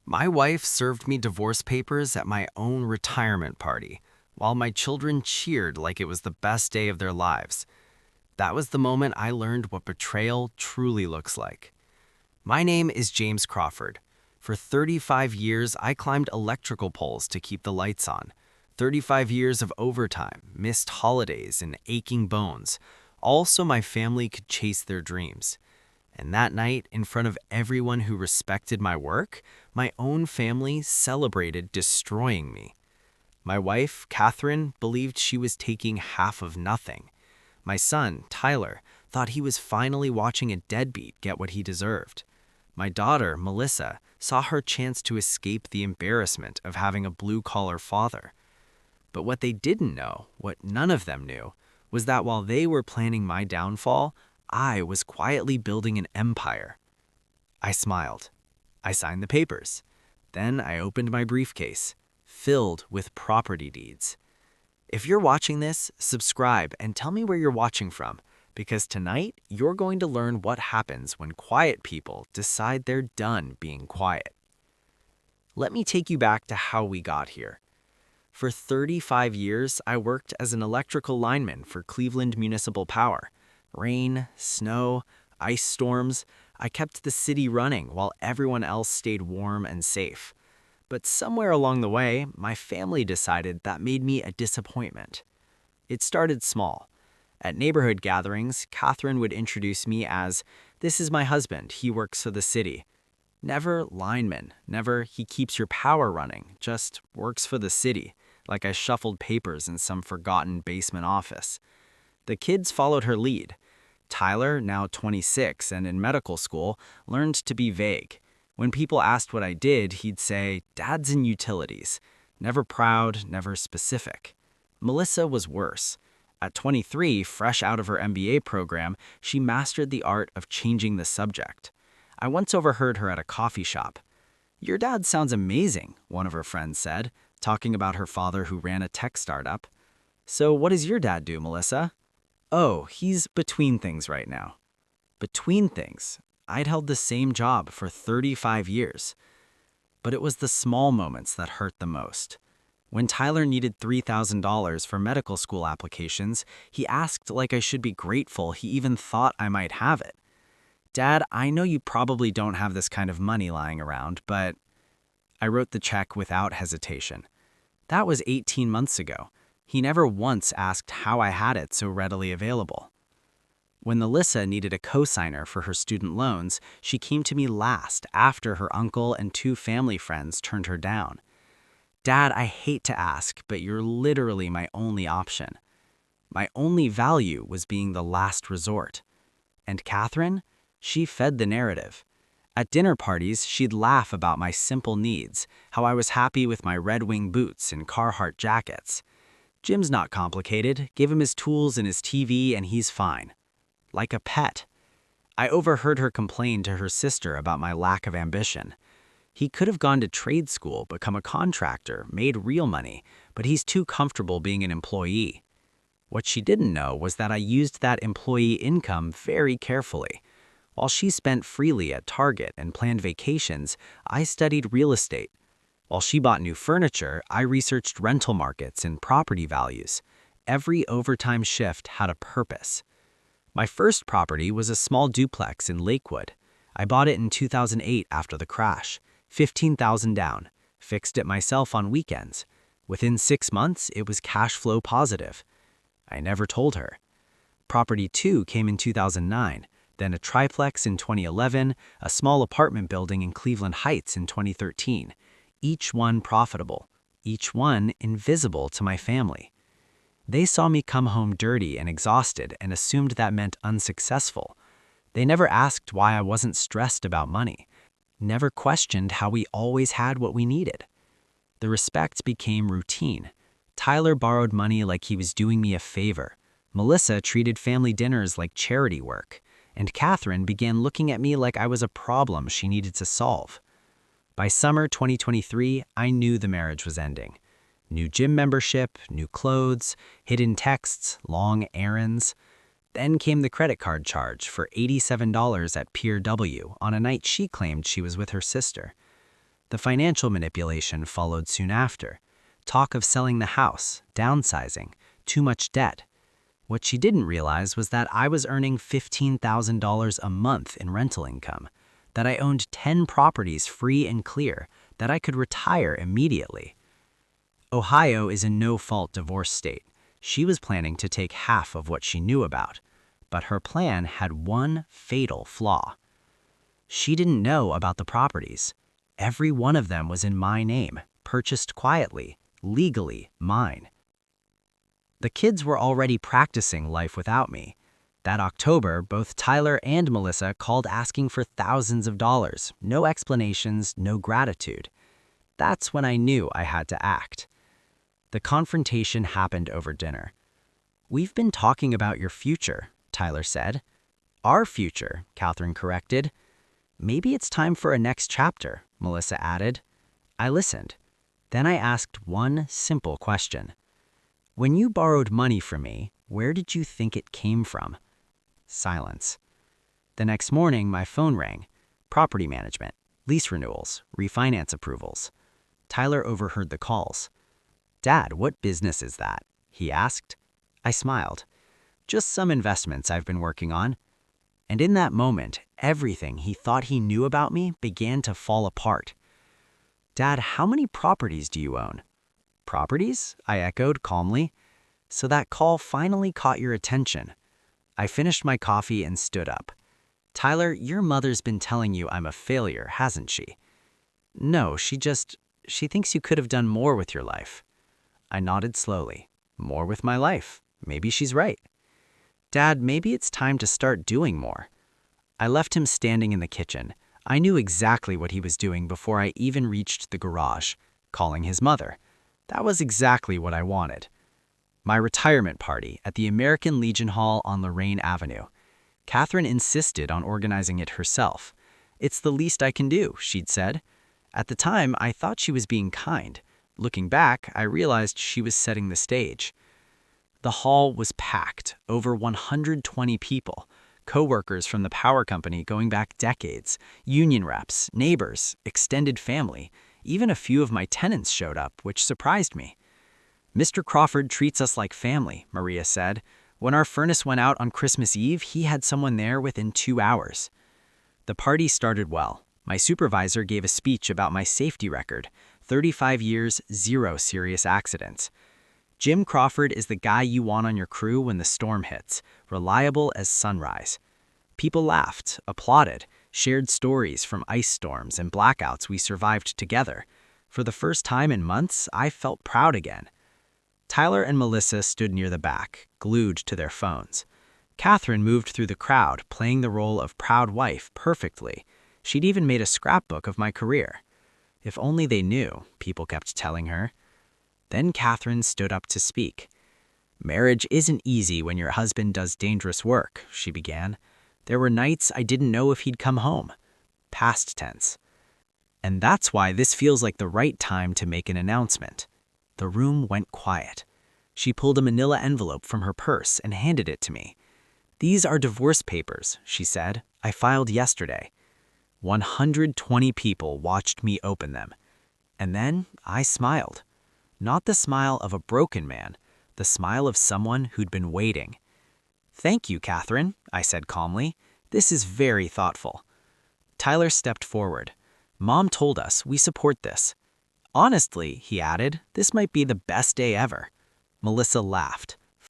My wife served me divorce papers at my own retirement party, while my children cheered like it was the best day of their lives. That was the moment I learned what betrayal truly looks like. My name is James Crawford. For 35 years, I climbed electrical poles to keep the lights on. 35 years of overtime, missed holidays, and aching bones, all so my family could chase their dreams. And that night, in front of everyone who respected my work, my own family celebrated destroying me. My wife, Catherine, believed she was taking half of nothing. My son, Tyler, thought he was finally watching a deadbeat get what he deserved. My daughter, Melissa, saw her chance to escape the embarrassment of having a blue-collar father. But what they didn't know, what none of them knew, was that while they were planning my downfall, I was quietly building an empire. I smiled. I signed the papers. Then I opened my briefcase, filled with property deeds. If you're watching this, subscribe and tell me where you're watching from, because tonight you're going to learn what happens when quiet people decide they're done being quiet. Let me take you back to how we got here. For 35 years, I worked as an electrical lineman for Cleveland Municipal Power. Rain, snow, ice storms, I kept the city running while everyone else stayed warm and safe. But somewhere along the way, my family decided that made me a disappointment. It started small. At neighborhood gatherings, Catherine would introduce me as, "This is my husband, he works for the city." Never lineman, never "he keeps your power running," just "works for the city," like I shuffled papers in some forgotten basement office. The kids followed her lead. Tyler, now 26 and in medical school, learned to be vague. When people asked what I did, he'd say, "Dad's in utilities." Never proud, never specific. Melissa was worse. At 23, fresh out of her MBA program, she mastered the art of changing the subject. I once overheard her at a coffee shop. "Your dad sounds amazing," one of her friends said, talking about her father who ran a tech startup. "So what does your dad do, Melissa?" "Oh, he's between things right now." Between things. I'd held the same job for 35 years. But it was the small moments that hurt the most. When Tyler needed $3,000 for medical school applications, he asked like I should be grateful he even thought I might have it. "Dad, I know you probably don't have this kind of money lying around, but..." I wrote the check without hesitation. That was 18 months ago. He never once asked how I had it so readily available. When Melissa needed a co-signer for her student loans, she came to me last after her uncle and 2 family friends turned her down. "Dad, I hate to ask, but you're literally my only option." My only value was being the last resort. And Catherine? She fed the narrative. At dinner parties, she'd laugh about my simple needs, how I was happy with my Red Wing boots and Carhartt jackets. "Jim's not complicated. Give him his tools and his TV and he's fine." Like a pet. I overheard her complain to her sister about my lack of ambition. "He could have gone to trade school, become a contractor, made real money, but he's too comfortable being an employee." What she didn't know was that I used that employee income very carefully. While she spent freely at Target and planned vacations, I studied real estate. While she bought new furniture, I researched rental markets and property values. Every overtime shift had a purpose. My first property was a small duplex in Lakewood. I bought it in 2008 after the crash, $15,000 down, fixed it myself on weekends. Within 6 months, it was cash flow positive. I never told her. Property 2 came in 2009, then a triplex in 2011, a small apartment building in Cleveland Heights in 2013. Each one profitable, each one invisible to my family. They saw me come home dirty and exhausted and assumed that meant unsuccessful. They never asked why I wasn't stressed about money, never questioned how we always had what we needed. The respect became routine. Tyler borrowed money like he was doing me a favor. Melissa treated family dinners like charity work. And Catherine began looking at me like I was a problem she needed to solve. By summer 2023, I knew the marriage was ending. New gym membership, new clothes, hidden texts, long errands. Then came the credit card charge for $87 at Pier W on a night she claimed she was with her sister. The financial manipulation followed soon after. Talk of selling the house, downsizing, too much debt. What she didn't realize was that I was earning $15,000 a month in rental income, that I owned 10 properties free and clear, that I could retire immediately. Ohio is a no-fault divorce state. She was planning to take half of what she knew about, but her plan had one fatal flaw. She didn't know about the properties. Every one of them was in my name, purchased quietly, legally mine. The kids were already practicing life without me. That October, both Tyler and Melissa called asking for thousands of dollars, no explanations, no gratitude. That's when I knew I had to act. The confrontation happened over dinner. "We've been talking about your future," Tyler said. "Our future," Catherine corrected. "Maybe it's time for a next chapter," Melissa added. I listened. Then I asked one simple question. "When you borrowed money from me, where did you think it came from?" Silence. The next morning, my phone rang. Property management, lease renewals, refinance approvals. Tyler overheard the calls. "Dad, what business is that?" he asked. I smiled. "Just some investments I've been working on." And in that moment, everything he thought he knew about me began to fall apart. "Dad, how many properties do you own?" "Properties?" I echoed calmly. "So that call finally caught your attention." I finished my coffee and stood up. "Tyler, your mother's been telling you I'm a failure, hasn't she?" "No, she thinks you could have done more with your life." I nodded slowly. "More with my life. Maybe she's right." "Dad, maybe it's time to start doing more." I left him standing in the kitchen. I knew exactly what he was doing before I even reached the garage, calling his mother. That was exactly what I wanted. My retirement party at the American Legion Hall on Lorraine Avenue. Catherine insisted on organizing it herself. "It's the least I can do," she'd said. At the time, I thought she was being kind. Looking back, I realized she was setting the stage. The hall was packed, over 120 people, co-workers from the power company going back decades, union reps, neighbors, extended family. Even a few of my tenants showed up, which surprised me. "Mr. Crawford treats us like family," Maria said. "When our furnace went out on Christmas Eve, he had someone there within 2 hours." The party started well. My supervisor gave a speech about my safety record, 35 years, 0 serious accidents. "Jim Crawford is the guy you want on your crew when the storm hits, reliable as sunrise." People laughed, applauded, shared stories from ice storms and blackouts we survived together. For the first time in months, I felt proud again. Tyler and Melissa stood near the back, glued to their phones. Catherine moved through the crowd, playing the role of proud wife perfectly. She'd even made a scrapbook of my career. If only they knew, people kept telling her. Then Catherine stood up to speak. "Marriage isn't easy when your husband does dangerous work," she began. "There were nights I didn't know if he'd come home." Past tense. "And that's why this feels like the right time to make an announcement." The room went quiet. She pulled a manila envelope from her purse and handed it to me. "These are divorce papers," she said. "I filed yesterday." 120 people watched me open them. And then I smiled. Not the smile of a broken man, the smile of someone who'd been waiting. "Thank you, Catherine," I said calmly. "This is very thoughtful." Tyler stepped forward. "Mom told us we support this." "Honestly," he added, "this might be the best day ever." Melissa laughed.